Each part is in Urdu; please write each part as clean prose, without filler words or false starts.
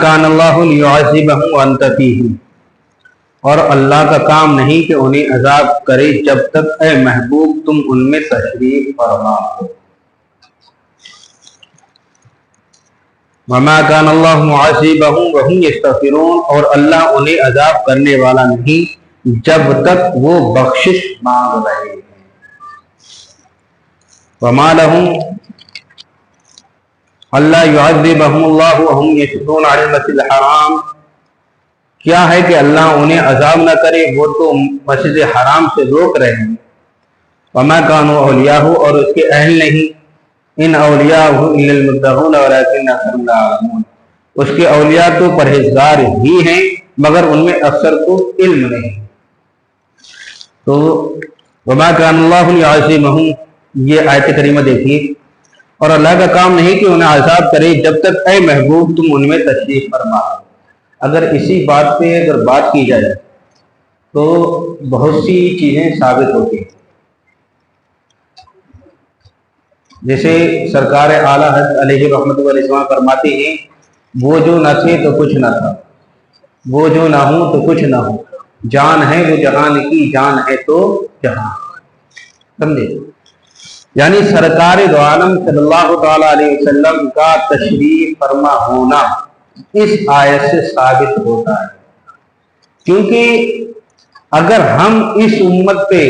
کان اللہ لیعذبہم وانت فیہم، اور اللہ کا کام نہیں کہ انہیں عذاب کرے جب تک اے محبوب تم ان میں تشریف فرما ہو۔ وما کان اللہ معذبہم وہم یستغفرون، اور اللہ انہیں عذاب کرنے والا نہیں جب تک وہ بخشش مانگ رہے ہیں۔ وما لہم اللہ یعذبہم اللہ وہم یصدون عن المسجد الحرام، کیا ہے کہ اللہ انہیں عذاب نہ کرے، وہ تو مسجد حرام سے روک رہے ہیں۔ وما کانوا اولیاءہ، اور اس کے اہل نہیں، ان اولیاءہ الا المتقون ولکن اکثرهم لا یعلمون، اس کے اولیاء تو پرہیزگار ہی ہیں مگر ان میں اکثر کو علم نہیں۔ تو وما کان اللہ لیعذبہم، یہ آیت کریمہ دیکھیے، اور اللہ کا کام نہیں کہ انہیں عذاب کرے جب تک اے محبوب تم ان میں تشریف فرما۔ اگر اسی بات پہ اگر بات کی جائے تو بہت سی چیزیں ثابت ہوتی ہیں، جیسے سرکار اعلیٰ حضرت علیہ رحمۃ اللہ علیہ وسلم فرماتے ہیں، وہ جو نہ تھے تو کچھ نہ تھا، وہ جو نہ ہوں تو کچھ نہ ہو، جان ہے وہ جہان کی، جان ہے تو جہاں، سمجھے؟ یعنی سرکار دو عالم صلی اللہ تعالی علیہ وسلم کا تشریف فرما ہونا اس آیت سے ثابت ہوتا ہے، کیونکہ اگر ہم اس امت پہ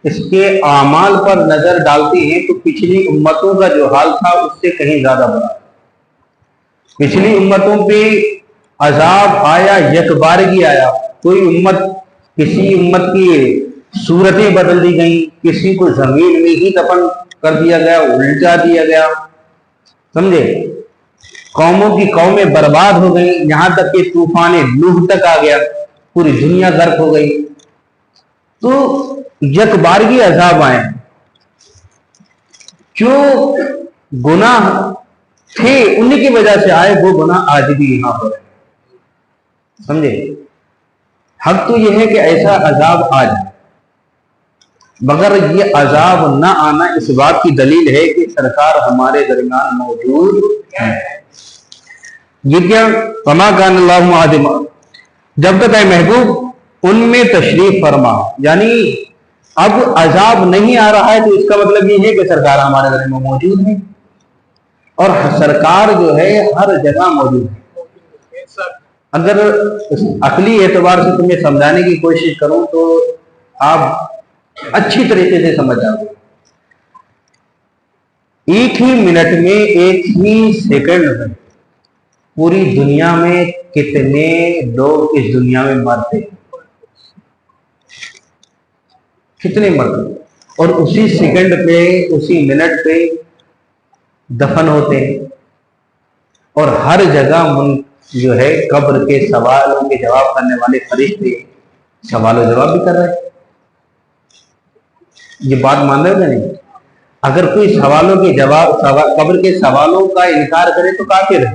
اس کے اعمال پر نظر ڈالتے ہیں تو پچھلی امتوں کا جو حال تھا اس سے کہیں زیادہ بڑا۔ پچھلی امتوں پہ عذاب آیا، یکبارگی آیا، کوئی امت، کسی امت کی صورتیں بدل دی گئیں، کسی کو زمین میں ہی دفن کر دیا گیا، الٹا دیا گیا، سمجھے؟ قوموں کی قومیں برباد ہو گئیں، یہاں تک کہ طوفان نوح تک آ گیا، پوری دنیا غرق ہو گئی۔ تو یکبارگی عذاب آئے، جو گناہ تھے انہی کی وجہ سے آئے، وہ گناہ آج بھی یہاں ہو رہے، سمجھے؟ حق تو یہ ہے کہ ایسا عذاب آ جائے، مگر یہ عذاب نہ آنا اس بات کی دلیل ہے کہ سرکار ہمارے درمیان موجود ہیں۔ یہ کیا؟ وما کان اللہ معذبہم، جب تک اے محبوب ان میں تشریف فرما، یعنی اب عذاب نہیں آ رہا ہے تو اس کا مطلب یہ ہے کہ سرکار ہمارے درمیان موجود ہے، اور سرکار جو ہے ہر جگہ موجود ہے۔ اگر عقلی اعتبار سے تمہیں سمجھانے کی کوشش کروں تو آپ اچھی طریقے سے سمجھ جاؤ گے۔ ایک ہی منٹ میں، ایک ہی سیکنڈ میں پوری دنیا میں کتنے لوگ اس دنیا میں مرتے، کتنے مرتے، اور اسی سیکنڈ پہ، اسی منٹ پہ دفن ہوتے ہیں، اور ہر جگہ جو ہے قبر کے سوالوں کے جواب کرنے والے فرشتے سوال و جواب بھی کر رہے ہیں۔ یہ بات مان رہے ہو نہیں؟ اگر کوئی سوالوں کے جواب، قبر کے سوالوں کا انکار کرے تو کافر ہے،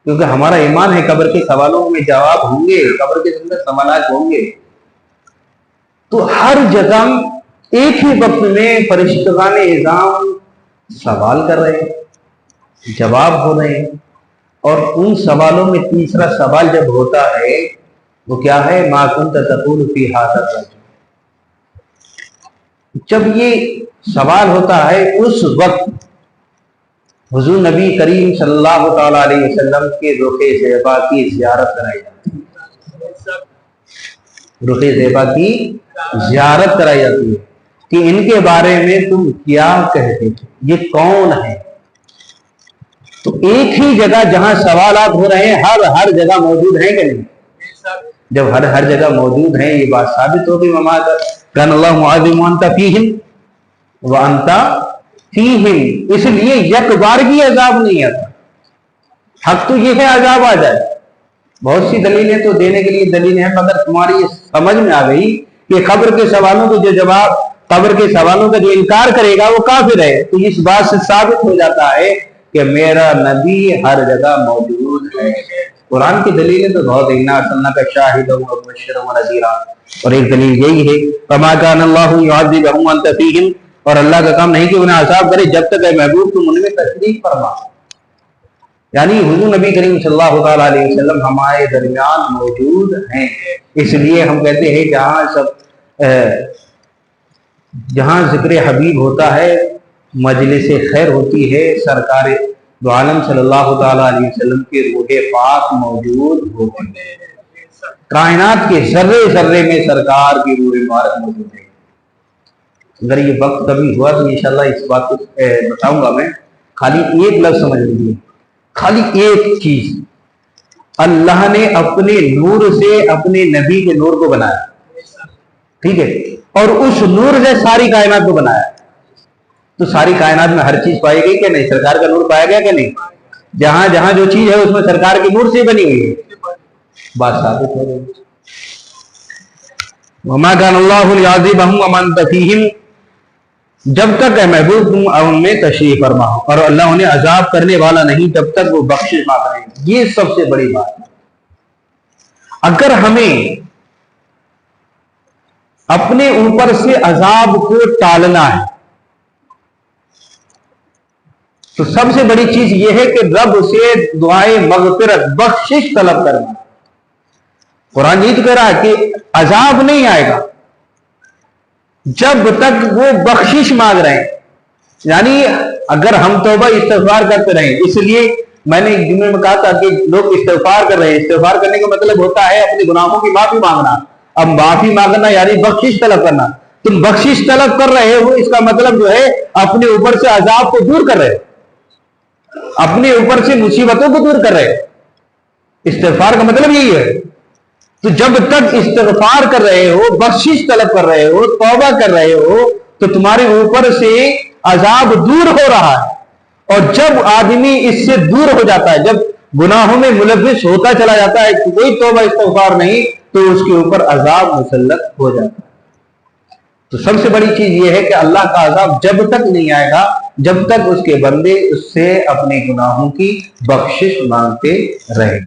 کیونکہ ہمارا ایمان ہے قبر کے سوالوں میں جواب ہوں گے، قبر کے اندر سوالات ہوں گے۔ تو ہر جگہ ایک ہی وقت میں فرشتگان اعظام سوال کر رہے ہیں، جواب ہو رہے ہیں، اور ان سوالوں میں تیسرا سوال جب ہوتا ہے وہ کیا ہے؟ ما کنت تقول فی ھذا الرجل، جب یہ سوال ہوتا ہے اس وقت حضور نبی کریم صلی اللہ تعالی علیہ وسلم کے رخ زیبا کی زیارت کرائی جاتی ہے، رخ زیبا کی زیارت کرائی جاتی ہے کہ ان کے بارے میں تم کیا کہتے تھے، یہ کون ہے؟ تو ایک ہی جگہ جہاں سوالات ہو رہے ہیں ہر جگہ موجود ہیں کہ نہیں؟ جب ہر جگہ موجود ہیں یہ بات ثابت ہوگی، وما کان اللہ معذبہم وانت فیہم وانت فیہم، اس لیے یکبارگی عذاب نہیں آتا۔ حق تو یہ ہے عذاب آ جائے، بہت سی دلیلیں تو دینے کے لیے دلیلیں ہیں، مگر تمہاری یہ سمجھ میں آ گئی کہ قبر کے سوالوں کو جو جواب، قبر کے سوالوں کا جو انکار کرے گا وہ کافر ہے، تو اس بات سے ثابت ہو جاتا ہے کہ میرا نبی ہر جگہ موجود ہے۔ قرآن کی دلیلیں تو بہت انا ارسلناک شاہدا ومبشرا ونذیرا، اور ایک دلیل یہی ہے وما کان اللہ یعذبہم وانت فیہم، اور اللہ کا کام نہیں کہ انہیں عذاب کرے جب تک اے محبوب تم ان میں تشریف فرما۔ یعنی حضور نبی کریم صلی اللہ تعالیٰ علیہ وسلم ہمارے درمیان موجود ہیں، اس لیے ہم کہتے ہیں جہاں ذکر حبیب ہوتا ہے مجلس خیر ہوتی ہے، سرکار دو عالم صلی اللہ تعالیٰ علیہ وسلم کی روح پاک موجود ہوتی ہے، کائنات کے ذرے ذرے میں سرکار کی روح مبارک موجود ہے۔ اگر یہ وقت کبھی ہوا تو انشاءاللہ اس بات کو بتاؤں گا میں، خالی ایک لفظ سمجھ لیجیے، خالی ایک چیز، اللہ نے اپنے نور سے اپنے نبی کے نور کو بنایا، ٹھیک ہے، اور اس نور سے ساری کائنات کو بنایا، تو ساری کائنات میں ہر چیز پائی گئی کہ نہیں؟ سرکار کا نور پایا گیا کہ نہیں؟ جہاں جہاں جو چیز ہے اس میں سرکار کے نور سے بنی ہوئی ہے، بات ثابت ہو گئی۔ وما كان الله ليعذبهم وما انت فيهم، جب تک اے محبوب تم ان میں تشریف فرما ہو، اور اللہ انہیں عذاب کرنے والا نہیں جب تک وہ بخشش نہ کریں۔ یہ سب سے بڑی بات ہے۔ اگر ہمیں اپنے اوپر سے عذاب کو ٹالنا ہے تو سب سے بڑی چیز یہ ہے کہ رب سے دعائے مغفرت بخشش طلب کرنا۔ قرآن یہ تو کہہ رہا ہے کہ عذاب نہیں آئے گا جب تک وہ بخشش مانگ رہے ہیں، یعنی اگر ہم توبہ استغفار کرتے رہیں، اس لیے میں نے جمعے میں کہا تھا کہ لوگ استغفار کر رہے ہیں، استغفار کرنے کا مطلب ہوتا ہے اپنے گناہوں کی معافی مانگنا۔ اب معافی مانگنا یعنی بخشش طلب کرنا، تم بخشش طلب کر رہے ہو، اس کا مطلب جو ہے اپنے اوپر سے عذاب کو دور کر رہے ہو، اپنے اوپر سے مصیبتوں کو دور کر رہے ہو۔ استغفار کا مطلب یہی ہے۔ تو جب تک استغفار کر رہے ہو، بخشش طلب کر رہے ہو، توبہ کر رہے ہو، تو تمہارے اوپر سے عذاب دور ہو رہا ہے۔ اور جب آدمی اس سے دور ہو جاتا ہے، جب گناہوں میں ملوث ہوتا چلا جاتا ہے، کوئی توبہ استغفار نہیں، تو اس کے اوپر عذاب مسلط ہو جاتا ہے۔ تو سب سے بڑی چیز یہ ہے کہ اللہ کا عذاب جب تک نہیں آئے گا جب تک اس کے بندے اس سے اپنے گناہوں کی بخشش مانگتے رہیں۔